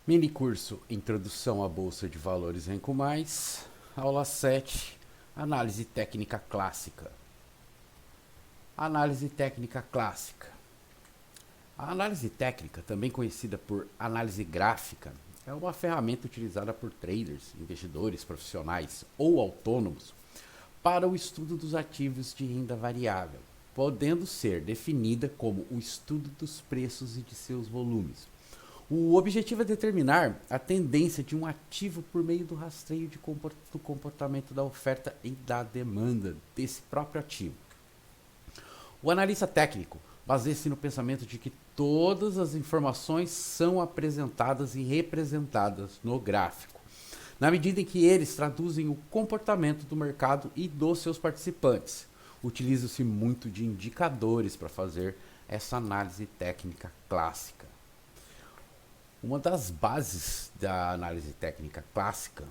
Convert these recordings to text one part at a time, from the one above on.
Mini curso Introdução à Bolsa de Valores Renco Mais, aula 7, Análise Técnica Clássica. Análise Técnica Clássica. A análise técnica, também conhecida por análise gráfica, é uma ferramenta utilizada por traders, investidores profissionais ou autônomos para o estudo dos ativos de renda variável, podendo ser definida como o estudo dos preços e de seus volumes. O objetivo é determinar a tendência de um ativo por meio do rastreio do comportamento da oferta e da demanda desse próprio ativo. O analista técnico baseia-se no pensamento de que todas as informações são apresentadas e representadas no gráfico, na medida em que eles traduzem o comportamento do mercado e dos seus participantes. Utiliza-se muito de indicadores para fazer essa análise técnica clássica. Uma das bases da análise técnica clássica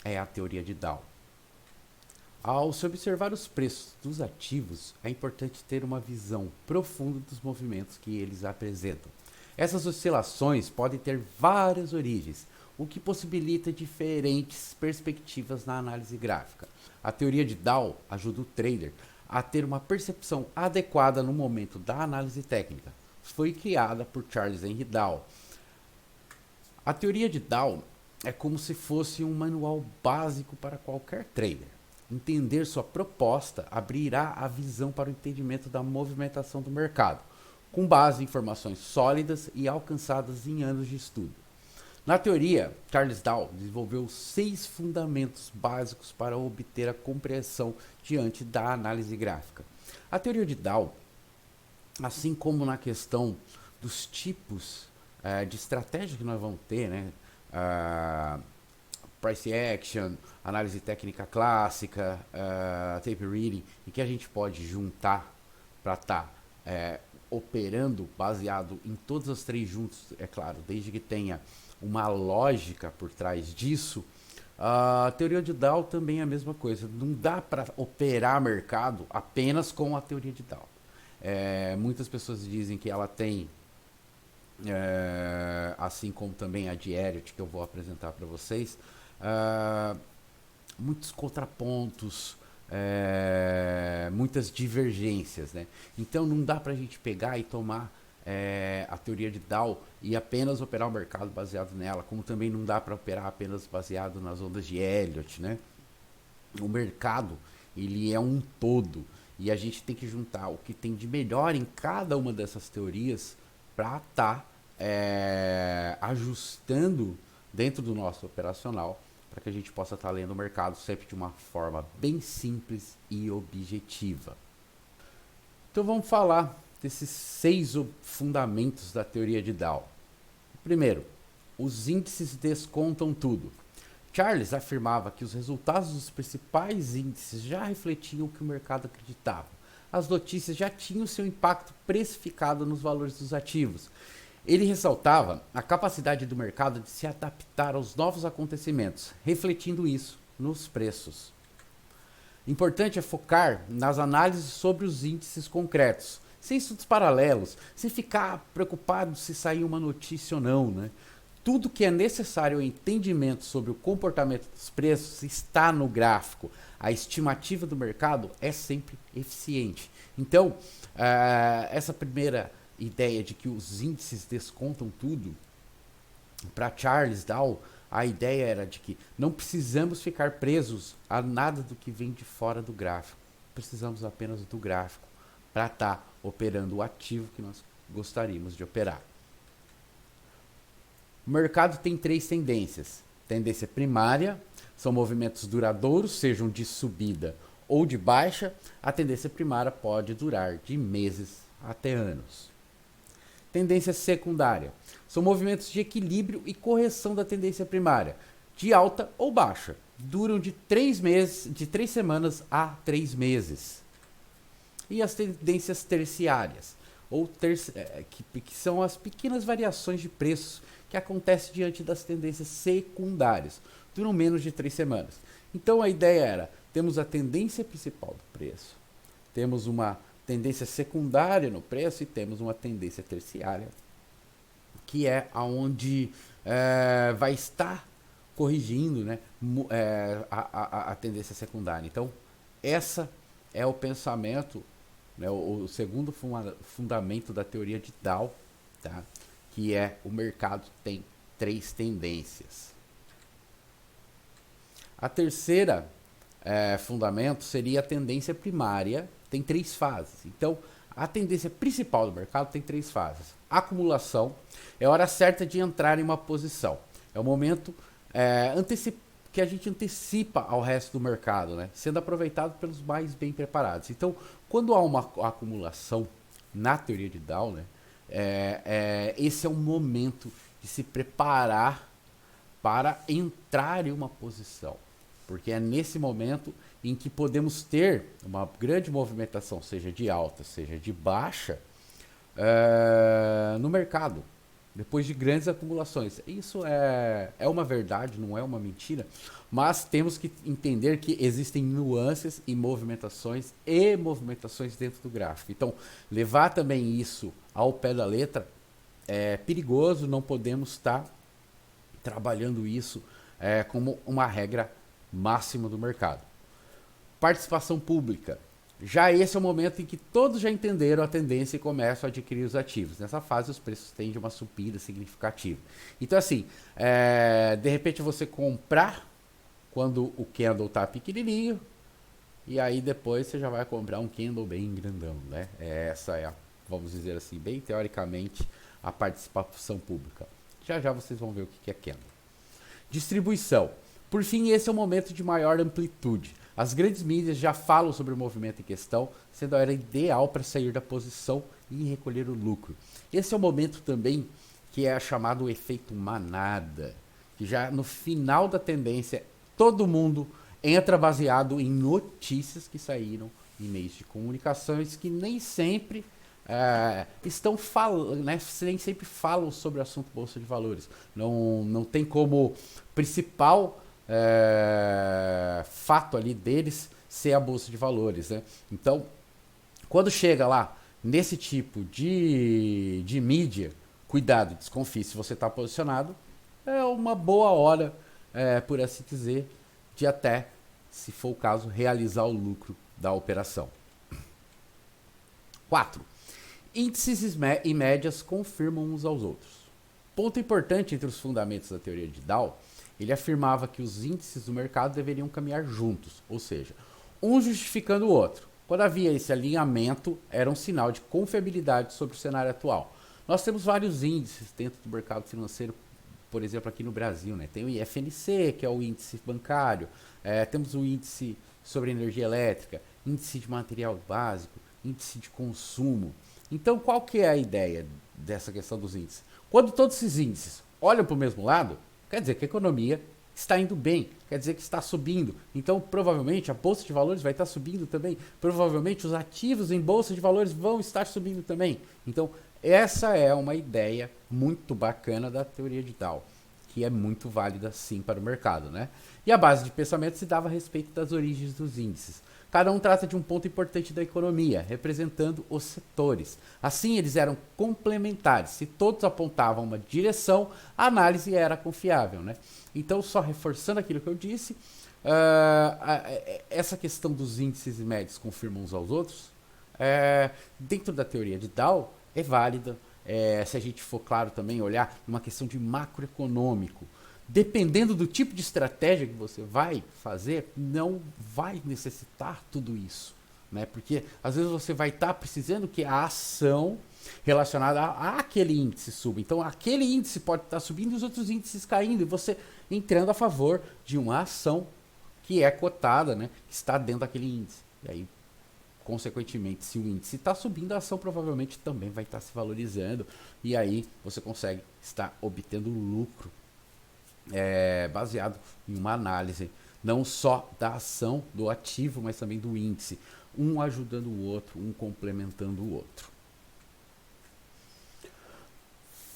é a teoria de Dow. Ao se observar os preços dos ativos, é importante ter uma visão profunda dos movimentos que eles apresentam. Essas oscilações podem ter várias origens, o que possibilita diferentes perspectivas na análise gráfica. A teoria de Dow ajuda o trader a ter uma percepção adequada no momento da análise técnica. Foi criada por Charles Henry Dow. A teoria de Dow é como se fosse um manual básico para qualquer trader. Entender sua proposta abrirá a visão para o entendimento da movimentação do mercado, com base em informações sólidas e alcançadas em anos de estudo. Na teoria, Charles Dow desenvolveu 6 fundamentos básicos para obter a compreensão diante da análise gráfica. A teoria de Dow, assim como na questão dos tipos de estratégia que nós vamos ter, né? Price action, análise técnica clássica, tape reading, e que a gente pode juntar para estar operando baseado em todas as 3 juntos, é claro, desde que tenha uma lógica por trás disso. A teoria de Dow também é a mesma coisa, não dá para operar mercado apenas com a teoria de Dow. Muitas pessoas dizem que ela tem assim como também a de Elliott, que eu vou apresentar para vocês, muitos contrapontos, muitas divergências, né? Então não dá para a gente pegar e tomar a teoria de Dow e apenas operar o mercado baseado nela, como também não dá para operar apenas baseado nas ondas de Elliott, né? O mercado, ele é um todo e a gente tem que juntar o que tem de melhor em cada uma dessas teorias para estar ajustando dentro do nosso operacional, para que a gente possa estar lendo o mercado sempre de uma forma bem simples e objetiva. Então vamos falar desses 6 fundamentos da teoria de Dow. Primeiro, os índices descontam tudo. Charles afirmava que os resultados dos principais índices já refletiam o que o mercado acreditava. As notícias já tinham seu impacto precificado nos valores dos ativos. Ele ressaltava a capacidade do mercado de se adaptar aos novos acontecimentos, refletindo isso nos preços. Importante é focar nas análises sobre os índices concretos, sem estudos paralelos, sem ficar preocupado se sair uma notícia ou não, né? Tudo que é necessário ao entendimento sobre o comportamento dos preços está no gráfico. A estimativa do mercado é sempre eficiente. Então, essa primeira ideia de que os índices descontam tudo, para Charles Dow, a ideia era de que não precisamos ficar presos a nada do que vem de fora do gráfico. Precisamos apenas do gráfico para estar operando o ativo que nós gostaríamos de operar. O mercado tem 3 tendências. Tendência primária, são movimentos duradouros, sejam de subida ou de baixa. A tendência primária pode durar de meses até anos. Tendência secundária, são movimentos de equilíbrio e correção da tendência primária, de alta ou baixa. Duram de 3 semanas a 3 meses. E as tendências terciárias, que são as pequenas variações de preços que acontecem diante das tendências secundárias, duram menos de 3 semanas. Então a ideia era, temos a tendência principal do preço, temos uma tendência secundária no preço e temos uma tendência terciária que é aonde vai estar corrigindo, né, a tendência secundária. Então, essa é o pensamento, né, o segundo fundamento da teoria de Dow, tá? Que é o mercado tem 3 tendências. A terceira fundamento seria a tendência primária, tem 3 fases. Então, a tendência principal do mercado tem 3 fases. Acumulação é a hora certa de entrar em uma posição. É o momento que a gente antecipa ao resto do mercado, né? Sendo aproveitado pelos mais bem preparados. Então, quando há uma acumulação na teoria de Dow, né, esse é um momento de se preparar para entrar em uma posição. Porque é nesse momento em que podemos ter uma grande movimentação, seja de alta, seja de baixa, no mercado, depois de grandes acumulações. Isso é uma verdade, não é uma mentira, mas temos que entender que existem nuances e movimentações dentro do gráfico. Então, levar também isso ao pé da letra é perigoso, não podemos estar trabalhando isso como uma regra máxima do mercado. Participação pública. Já esse é o momento em que todos já entenderam a tendência e começam a adquirir os ativos. Nessa fase, os preços tendem a uma subida significativa. Então, assim, de repente você comprar quando o candle está pequenininho, e aí depois você já vai comprar um candle bem grandão, né? Essa é, vamos dizer assim, bem teoricamente, a participação pública. Já já vocês vão ver o que é candle. Distribuição. Por fim, esse é o momento de maior amplitude. As grandes mídias já falam sobre o movimento em questão, sendo a hora ideal para sair da posição e recolher o lucro. Esse é o momento também que é chamado o efeito manada, que já no final da tendência, todo mundo entra baseado em notícias que saíram em meios de comunicações que nem sempre estão falando, né, nem sempre falam sobre o assunto Bolsa de Valores. Não tem como principal fato ali deles ser a Bolsa de Valores, né? Então, quando chega lá nesse tipo de mídia, cuidado, desconfie se você está posicionado, é uma boa hora, por assim dizer, de até, se for o caso, realizar o lucro da operação. 4. Índices e médias confirmam uns aos outros. Ponto importante entre os fundamentos da teoria de Dow, ele afirmava que os índices do mercado deveriam caminhar juntos, ou seja, um justificando o outro. Quando havia esse alinhamento, era um sinal de confiabilidade sobre o cenário atual. Nós temos vários índices dentro do mercado financeiro, por exemplo, aqui no Brasil, né? Tem o IFNC, que é o índice bancário, temos o índice sobre energia elétrica, índice de material básico, índice de consumo. Então, qual que é a ideia dessa questão dos índices? Quando todos esses índices olham para o mesmo lado, quer dizer que a economia está indo bem, quer dizer que está subindo. Então, provavelmente, a Bolsa de Valores vai estar subindo também. Provavelmente, os ativos em Bolsa de Valores vão estar subindo também. Então, essa é uma ideia muito bacana da teoria de Dow, que é muito válida, sim, para o mercado, né? E a base de pensamento se dava a respeito das origens dos índices. Cada um trata de um ponto importante da economia, representando os setores. Assim, eles eram complementares. Se todos apontavam uma direção, a análise era confiável, né? Então, só reforçando aquilo que eu disse, essa questão dos índices e médios confirmam uns aos outros, dentro da teoria de Dow, é válida. Se a gente for, claro, também olhar uma questão de macroeconômico, dependendo do tipo de estratégia que você vai fazer, não vai necessitar tudo isso, né? Porque às vezes você vai estar precisando que a ação relacionada àquele índice suba. Então aquele índice pode estar subindo e os outros índices caindo, e você entrando a favor de uma ação que é cotada, né? Que está dentro daquele índice. E aí, consequentemente, se o índice está subindo, a ação provavelmente também vai estar se valorizando, e aí você consegue estar obtendo lucro baseado em uma análise não só da ação do ativo, mas também do índice, um ajudando o outro, um complementando o outro.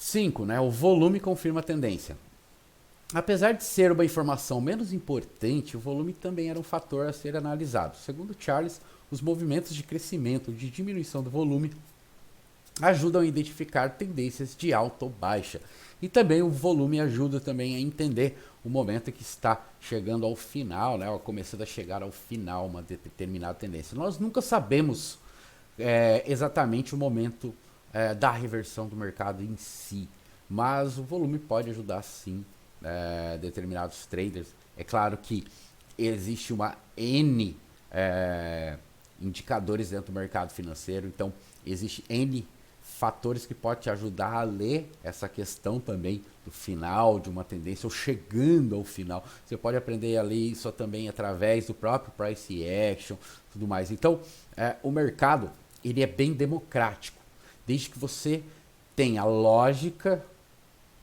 5, né? O volume confirma a tendência. Apesar de ser uma informação menos importante, o volume também era um fator a ser analisado. Segundo Charles, os movimentos de crescimento ou de diminuição do volume ajudam a identificar tendências de alta ou baixa. E também o volume ajuda também a entender o momento que está chegando ao final, né, ou começando a chegar ao final uma determinada tendência. Nós nunca sabemos exatamente o momento da reversão do mercado em si, mas o volume pode ajudar sim determinados traders. É claro que existe uma N indicadores dentro do mercado financeiro, então existe N fatores que podem te ajudar a ler essa questão também do final de uma tendência ou chegando ao final. Você pode aprender a ler isso também através do próprio price action, tudo mais. Então, o mercado ele é bem democrático, desde que você tenha lógica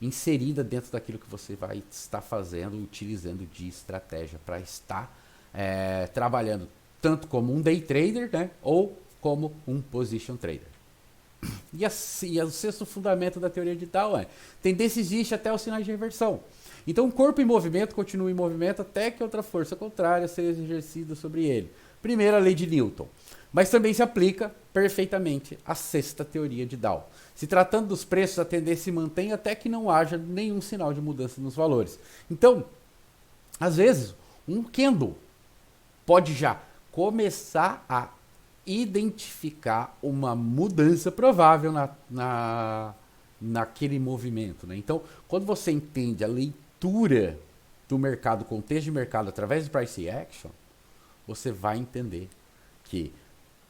inserida dentro daquilo que você vai estar fazendo, utilizando de estratégia para estar trabalhando tanto como um day trader, né, ou como um position trader. E o sexto fundamento da teoria de Dow é: tendência existe até os sinais de reversão. Então o corpo em movimento continua em movimento até que outra força contrária seja exercida sobre ele. Primeira lei de Newton. Mas também se aplica perfeitamente a sexta teoria de Dow. Se tratando dos preços, a tendência se mantém até que não haja nenhum sinal de mudança nos valores. Então, às vezes, um candle pode já começar a identificar uma mudança provável naquele movimento, né? Então, quando você entende a leitura do mercado, contexto de mercado através do price action, você vai entender que,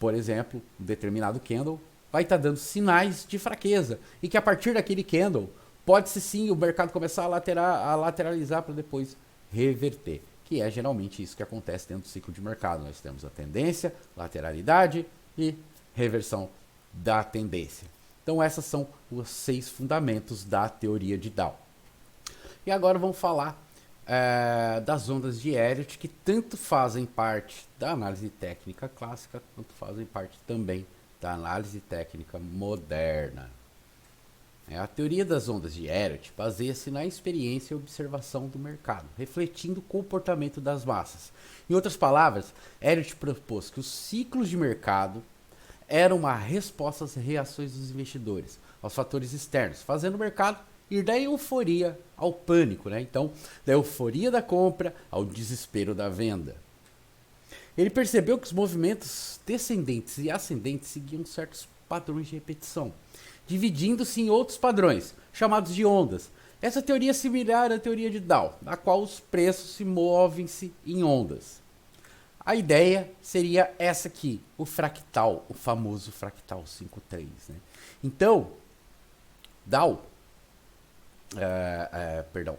por exemplo, um determinado candle vai estar dando sinais de fraqueza e que a partir daquele candle pode-se sim o mercado começar a lateralizar para depois reverter, que é geralmente isso que acontece dentro do ciclo de mercado. Nós temos a tendência, lateralidade e reversão da tendência. Então essas são os 6 fundamentos da teoria de Dow. E agora vamos falar das ondas de Elliott, que tanto fazem parte da análise técnica clássica, quanto fazem parte também da análise técnica moderna. A teoria das ondas de Elliott baseia-se na experiência e observação do mercado, refletindo o comportamento das massas. Em outras palavras, Elliott propôs que os ciclos de mercado eram uma resposta às reações dos investidores, aos fatores externos, fazendo o mercado ir da euforia ao pânico, né? Então, da euforia da compra ao desespero da venda. Ele percebeu que os movimentos descendentes e ascendentes seguiam certos padrões de repetição, dividindo-se em outros padrões, chamados de ondas. Essa teoria é similar à teoria de Dow, na qual os preços se movem-se em ondas. A ideia seria essa aqui, o fractal, o famoso fractal 5-3. Né? Então,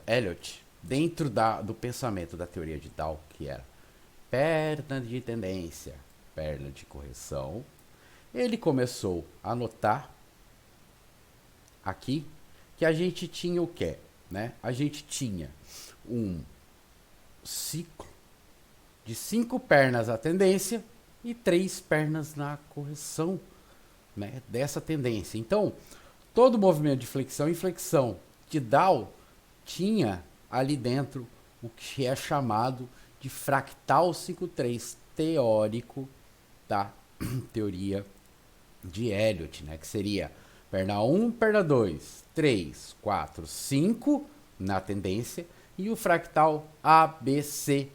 Elliott, dentro do pensamento da teoria de Dow, que era perna de tendência, perna de correção, ele começou a notar aqui que a gente tinha o quê? Né? A gente tinha um ciclo de 5 pernas à tendência e 3 pernas na correção, né, dessa tendência. Então, todo movimento de flexão e flexão de Dow tinha ali dentro o que é chamado de fractal 5-3 teórico da teoria de Elliott, né, que seria perna 1, perna 2, 3, 4, 5 na tendência e o fractal ABC,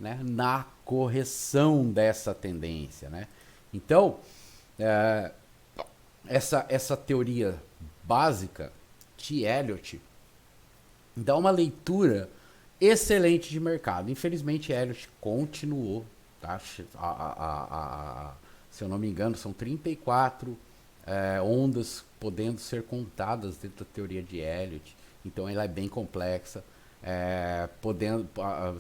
né, na correção dessa tendência. Né? Então, essa teoria básica de Elliott dá uma leitura excelente de mercado. Infelizmente, Elliott continuou, tá? Se eu não me engano, são 34 ondas podendo ser contadas dentro da teoria de Elliott. Então, ela é bem complexa,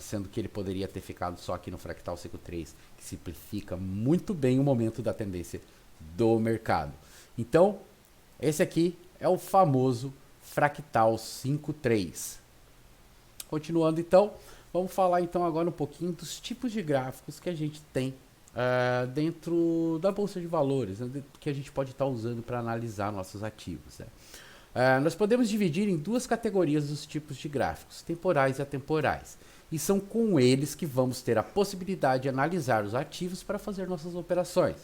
sendo que ele poderia ter ficado só aqui no fractal 5-3, que simplifica muito bem o momento da tendência do mercado. Então, esse aqui é o famoso fractal 5-3. Continuando então, vamos falar então agora um pouquinho dos tipos de gráficos que a gente tem dentro da Bolsa de Valores, né, que a gente pode estar usando para analisar nossos ativos. Né? Nós podemos dividir em 2 categorias os tipos de gráficos, temporais e atemporais. E são com eles que vamos ter a possibilidade de analisar os ativos para fazer nossas operações.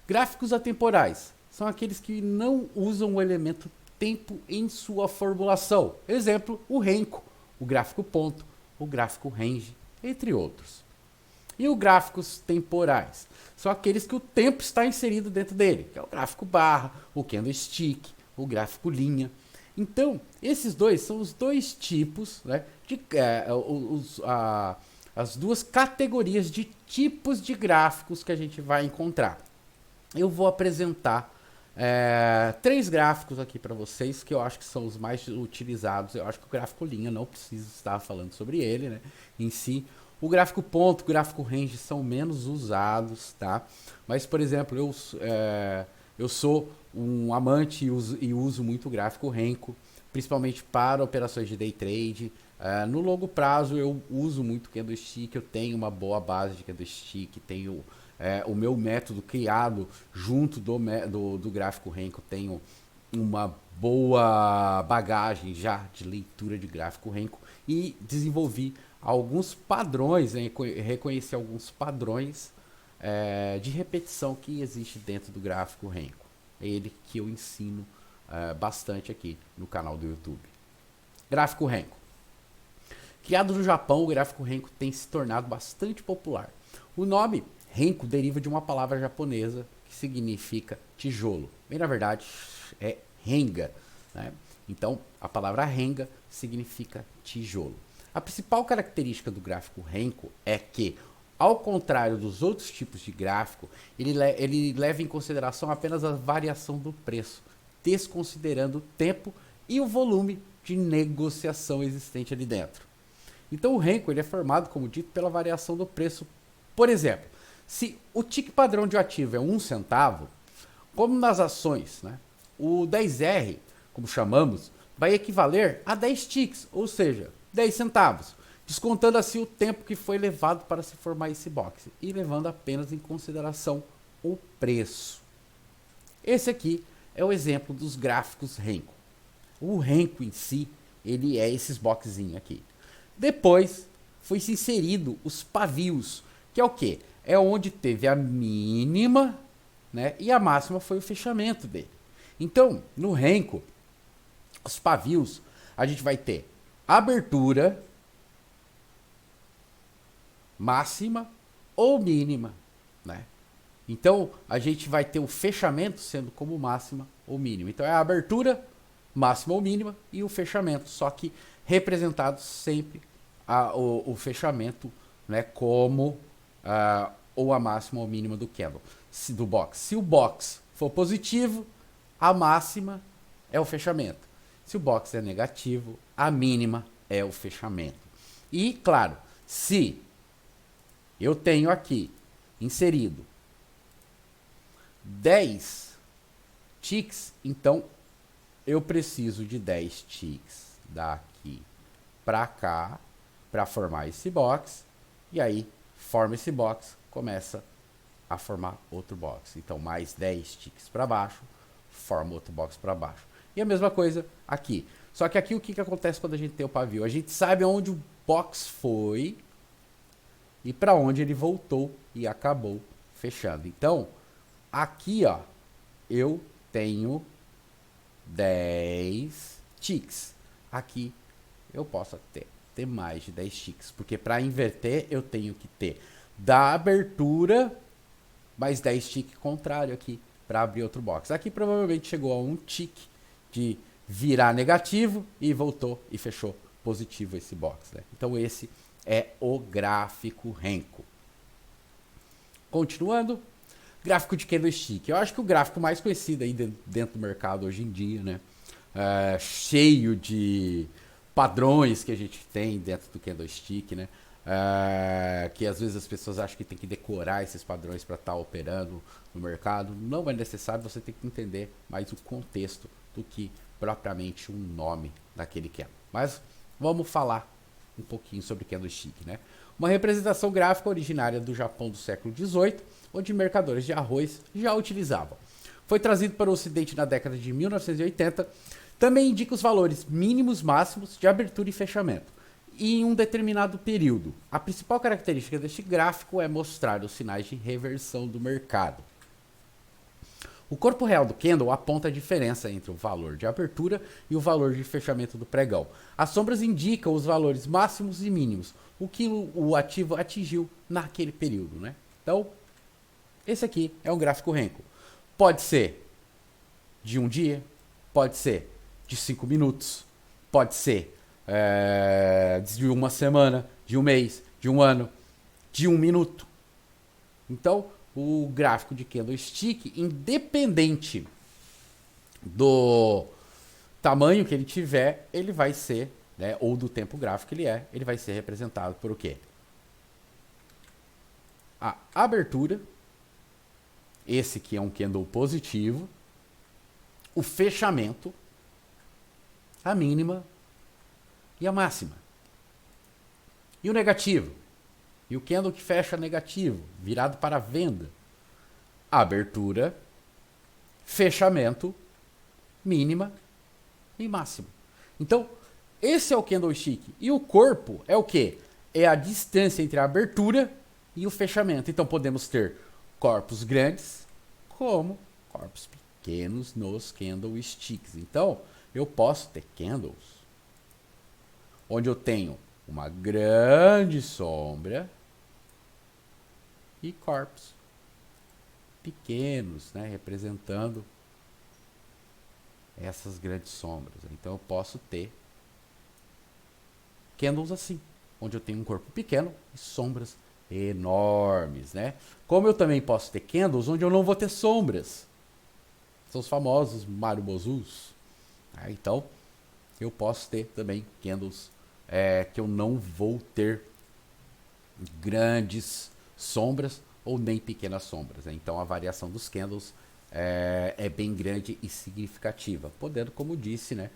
Gráficos atemporais são aqueles que não usam o elemento tempo em sua formulação. Exemplo, o renko, o gráfico ponto, o gráfico range, entre outros. E os gráficos temporais são aqueles que o tempo está inserido dentro dele, que é o gráfico barra, o candlestick, o gráfico linha. Então, esses dois são os dois tipos, né, as duas categorias de tipos de gráficos que a gente vai encontrar. Eu vou apresentar 3 gráficos aqui para vocês, que eu acho que são os mais utilizados. Eu acho que o gráfico linha não preciso estar falando sobre ele, né, em si. O gráfico ponto, o gráfico range são menos usados, tá? Mas, por exemplo, eu sou um amante e uso muito o gráfico renko, principalmente para operações de day trade. No longo prazo eu uso muito candlestick, eu tenho uma boa base de candlestick, tenho o meu método criado junto do gráfico renko, tenho uma boa bagagem já de leitura de gráfico renko e desenvolvi alguns padrões, né, reconheci alguns padrões de repetição que existe dentro do gráfico renko. É ele que eu ensino bastante aqui no canal do YouTube. Gráfico renko. Criado no Japão, o gráfico renko tem se tornado bastante popular. O nome renko deriva de uma palavra japonesa que significa tijolo. Bem, na verdade, é renga, né? Então, a palavra renga significa tijolo. A principal característica do gráfico renko é que, ao contrário dos outros tipos de gráfico, ele leva em consideração apenas a variação do preço, desconsiderando o tempo e o volume de negociação existente ali dentro. Então o renko ele é formado, como dito, pela variação do preço. Por exemplo, se o tick padrão de ativo é 1 centavo, como nas ações, né, o 10R, como chamamos, vai equivaler a 10 ticks, ou seja, 10 centavos, descontando assim o tempo que foi levado para se formar esse box e levando apenas em consideração o preço. Esse aqui é o exemplo dos gráficos renko. O renko em si, ele é esses boxzinhos aqui. Depois foi se inserido os pavios, que é o quê? É onde teve a mínima, né, e a máxima foi o fechamento dele. Então, no renko, os pavios, a gente vai ter abertura máxima ou mínima, né? Então, a gente vai ter o fechamento sendo como máxima ou mínima. Então, é a abertura máxima ou mínima e o fechamento, só que representado sempre o fechamento, né, como ou a máxima ou mínima do candle, do box. Se o box for positivo, a máxima é o fechamento. Se o box é negativo, a mínima é o fechamento. E, claro, se eu tenho aqui inserido 10 ticks, então eu preciso de 10 ticks daqui para cá para formar esse box. E aí forma esse box, começa a formar outro box. Então mais 10 ticks para baixo, forma outro box para baixo. E a mesma coisa aqui. Só que aqui o que acontece quando a gente tem o pavio? A gente sabe onde o box foi e para onde ele voltou e acabou fechando. Então, aqui ó, eu tenho 10 ticks. Aqui eu posso ter mais de 10 ticks, porque para inverter eu tenho que ter da abertura mais 10 ticks contrário aqui para abrir outro box. Aqui provavelmente chegou a um tick de virar negativo e voltou e fechou positivo esse box, né? Então esse é o gráfico renko. Continuando, gráfico de candlestick. Eu acho que o gráfico mais conhecido aí dentro do mercado hoje em dia, né? Cheio de padrões que a gente tem dentro do candlestick, né? Que às vezes as pessoas acham que tem que decorar esses padrões para estar operando no mercado. Não é necessário, você tem que entender mais o contexto do que propriamente um nome daquele candle. Mas vamos falar um pouquinho sobre candlestick, né? Uma representação gráfica originária do Japão do século XVIII, onde mercadores de arroz já utilizavam. Foi trazido para o Ocidente na década de 1980. Também indica os valores mínimos máximos de abertura e fechamento em um determinado período. A principal característica deste gráfico é mostrar os sinais de reversão do mercado. O corpo real do candle aponta a diferença entre o valor de abertura e o valor de fechamento do pregão. As sombras indicam os valores máximos e mínimos, o que o ativo atingiu naquele período, né? Então, esse aqui é um gráfico Renko. Pode ser de um dia, pode ser de 5 minutos, pode ser de uma semana, de um mês, de um ano, de um minuto. Então, o gráfico de candlestick, independente do tamanho que ele tiver, ele vai ser, né, ou do tempo gráfico que ele vai ser representado por o quê? A abertura, esse que é um candle positivo, o fechamento, a mínima e a máxima. E o negativo? E o candle que fecha negativo, virado para a venda. Abertura, fechamento, mínima e máxima. Então, esse é o candlestick. E o corpo é o quê? É a distância entre a abertura e o fechamento. Então, podemos ter corpos grandes como corpos pequenos nos candlesticks. Então, eu posso ter candles onde eu tenho uma grande sombra e corpos pequenos, né, representando essas grandes sombras. Então eu posso ter candles assim, onde eu tenho um corpo pequeno e sombras enormes, né? Como eu também posso ter candles onde eu não vou ter sombras. São os famosos Marubozus. Então eu posso ter também candles que eu não vou ter grandes sombras ou nem pequenas sombras, né? Então a variação dos candles é bem grande e significativa, podendo, como disse, né,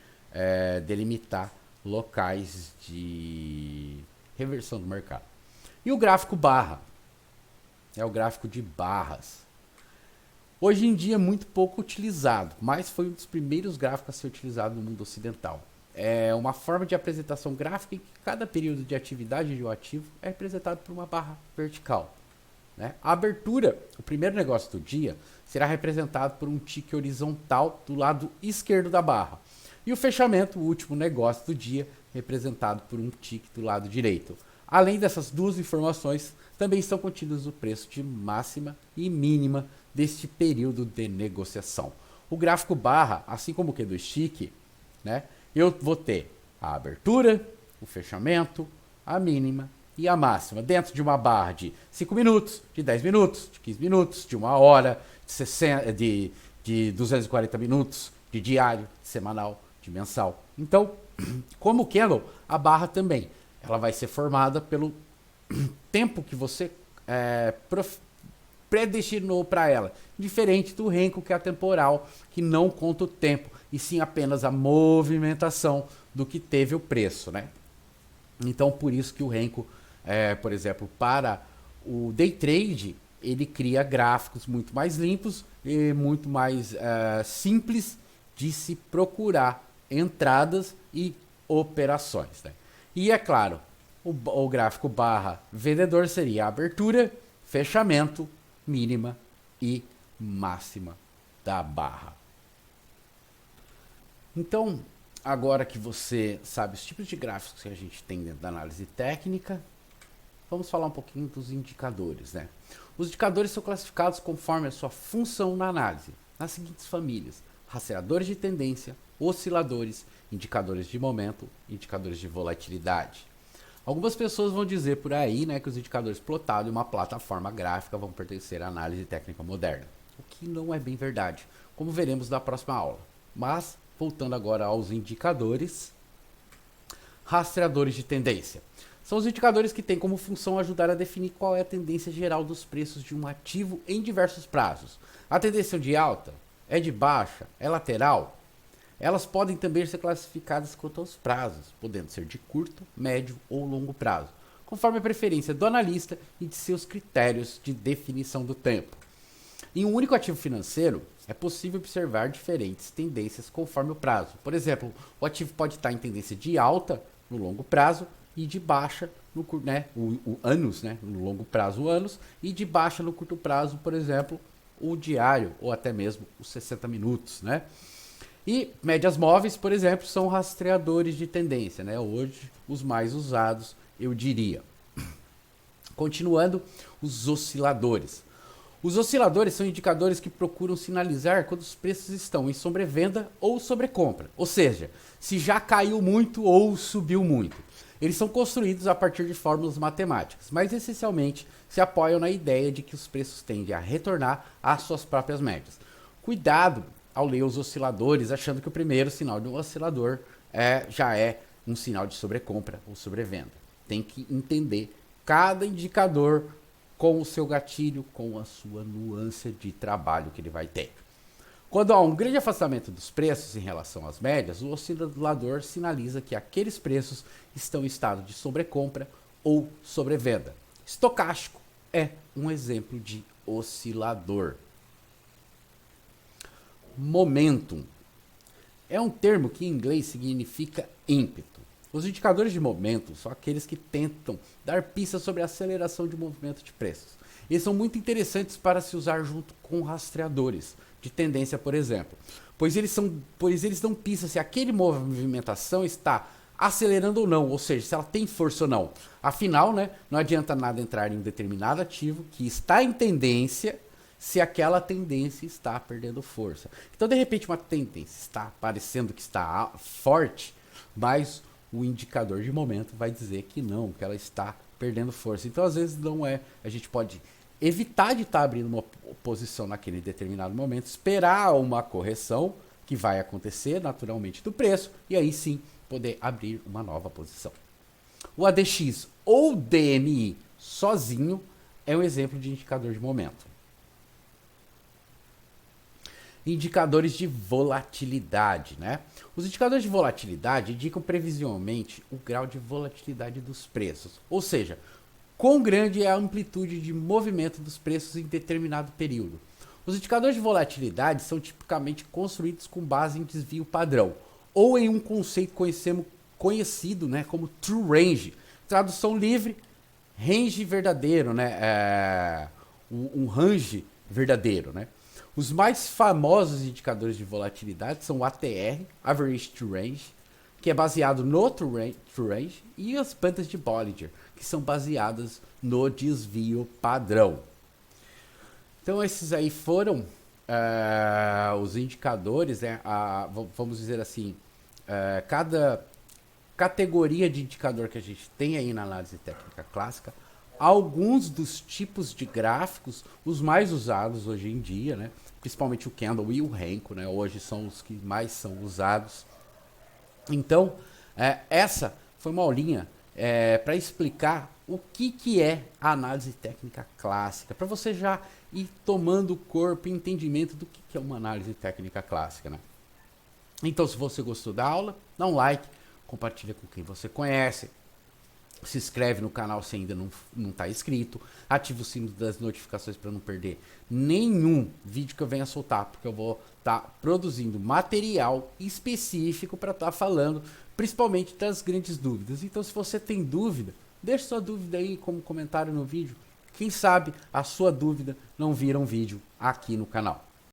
delimitar locais de reversão do mercado. E o gráfico barra é o gráfico de barras. Hoje em dia é muito pouco utilizado, mas foi um dos primeiros gráficos a ser utilizado no mundo ocidental. É uma forma de apresentação gráfica em que cada período de atividade de um ativo é representado por uma barra vertical, né? A abertura, o primeiro negócio do dia, será representado por um tique horizontal do lado esquerdo da barra. E o fechamento, o último negócio do dia, representado por um tique do lado direito. Além dessas duas informações, também estão contidos o preço de máxima e mínima deste período de negociação. O gráfico barra, assim como o candlestick, né, eu vou ter a abertura, o fechamento, a mínima e a máxima, dentro de uma barra de 5 minutos, de 10 minutos, de 15 minutos, de 1 hora, de 240 minutos, de diário, de semanal, de mensal. Então, como o candle, a barra também, ela vai ser formada pelo tempo que você predestinou para ela, diferente do Renko, que é atemporal, que não conta o tempo, e sim apenas a movimentação do que teve o preço, né? Então, por isso que o Renko, por exemplo, para o day trade, ele cria gráficos muito mais limpos e muito mais simples de se procurar entradas e operações, né? E é claro, o gráfico barra vendedor seria a abertura, fechamento, mínima e máxima da barra. Então, agora que você sabe os tipos de gráficos que a gente tem dentro da análise técnica, vamos falar um pouquinho dos indicadores, né? Os indicadores são classificados conforme a sua função na análise, nas seguintes famílias: rastreadores de tendência, osciladores, indicadores de momento, indicadores de volatilidade. Algumas pessoas vão dizer por aí, né, que os indicadores plotados em uma plataforma gráfica vão pertencer à análise técnica moderna, o que não é bem verdade, como veremos na próxima aula. Mas, voltando agora aos indicadores, rastreadores de tendência. São os indicadores que têm como função ajudar a definir qual é a tendência geral dos preços de um ativo em diversos prazos. A tendência de alta? É de baixa? É lateral? Elas podem também ser classificadas quanto aos prazos, podendo ser de curto, médio ou longo prazo, conforme a preferência do analista e de seus critérios de definição do tempo. Em um único ativo financeiro, é possível observar diferentes tendências conforme o prazo. Por exemplo, o ativo pode estar em tendência de alta no longo prazo e de baixa no anos, né, no longo prazo, anos, e de baixa no curto prazo, por exemplo, o diário ou até mesmo os 60 minutos, né? E médias móveis, por exemplo, são rastreadores de tendência, né? Hoje, os mais usados, eu diria. Continuando, os osciladores. Os osciladores são indicadores que procuram sinalizar quando os preços estão em sobrevenda ou sobrecompra. Ou seja, se já caiu muito ou subiu muito. Eles são construídos a partir de fórmulas matemáticas, mas essencialmente se apoiam na ideia de que os preços tendem a retornar às suas próprias médias. Cuidado ao ler os osciladores achando que o primeiro sinal de um oscilador já é um sinal de sobrecompra ou sobrevenda. Tem que entender cada indicador com o seu gatilho, com a sua nuance de trabalho que ele vai ter. Quando há um grande afastamento dos preços em relação às médias, o oscilador sinaliza que aqueles preços estão em estado de sobrecompra ou sobrevenda. Estocástico é um exemplo de oscilador. Momentum é um termo que em inglês significa ímpeto. Os indicadores de momento são aqueles que tentam dar pistas sobre a aceleração de movimento de preços. Eles são muito interessantes para se usar junto com rastreadores de tendência, por exemplo, pois eles dão pistas se aquele movimentação está acelerando ou não, ou seja, se ela tem força ou não. Afinal, né, não adianta nada entrar em um determinado ativo que está em tendência se aquela tendência está perdendo força. Então, de repente, uma tendência está parecendo que está forte, mas o indicador de momento vai dizer que não, que ela está perdendo força. Então, às vezes, não é. A gente pode evitar de estar abrindo uma posição naquele determinado momento, esperar uma correção que vai acontecer naturalmente do preço e aí sim poder abrir uma nova posição. O ADX ou DMI sozinho é um exemplo de indicador de momento. Indicadores de volatilidade, né? Os indicadores de volatilidade indicam previsivelmente o grau de volatilidade dos preços, ou seja, quão grande é a amplitude de movimento dos preços em determinado período. Os indicadores de volatilidade são tipicamente construídos com base em desvio padrão, ou em um conceito conhecido, né, como true range, tradução livre, range verdadeiro, né, um range verdadeiro, né. Os mais famosos indicadores de volatilidade são o ATR, Average True Range, que é baseado no True Range, e as bandas de Bollinger, que são baseadas no desvio padrão. Então esses aí foram os indicadores, né, vamos dizer assim, cada categoria de indicador que a gente tem aí na análise técnica clássica, alguns dos tipos de gráficos, os mais usados hoje em dia, né, principalmente o Candle e o Renko, né, hoje são os que mais são usados. Então, essa foi uma aulinha para explicar o que é a análise técnica clássica, para você já ir tomando corpo e entendimento do que é uma análise técnica clássica, né? Então, se você gostou da aula, dá um like, compartilha com quem você conhece, se inscreve no canal se ainda não está inscrito, ativa o sino das notificações para não perder nenhum vídeo que eu venha soltar, porque eu vou estar produzindo material específico para estar falando, principalmente das grandes dúvidas. Então, se você tem dúvida, deixe sua dúvida aí como comentário no vídeo. Quem sabe a sua dúvida não vira um vídeo aqui no canal.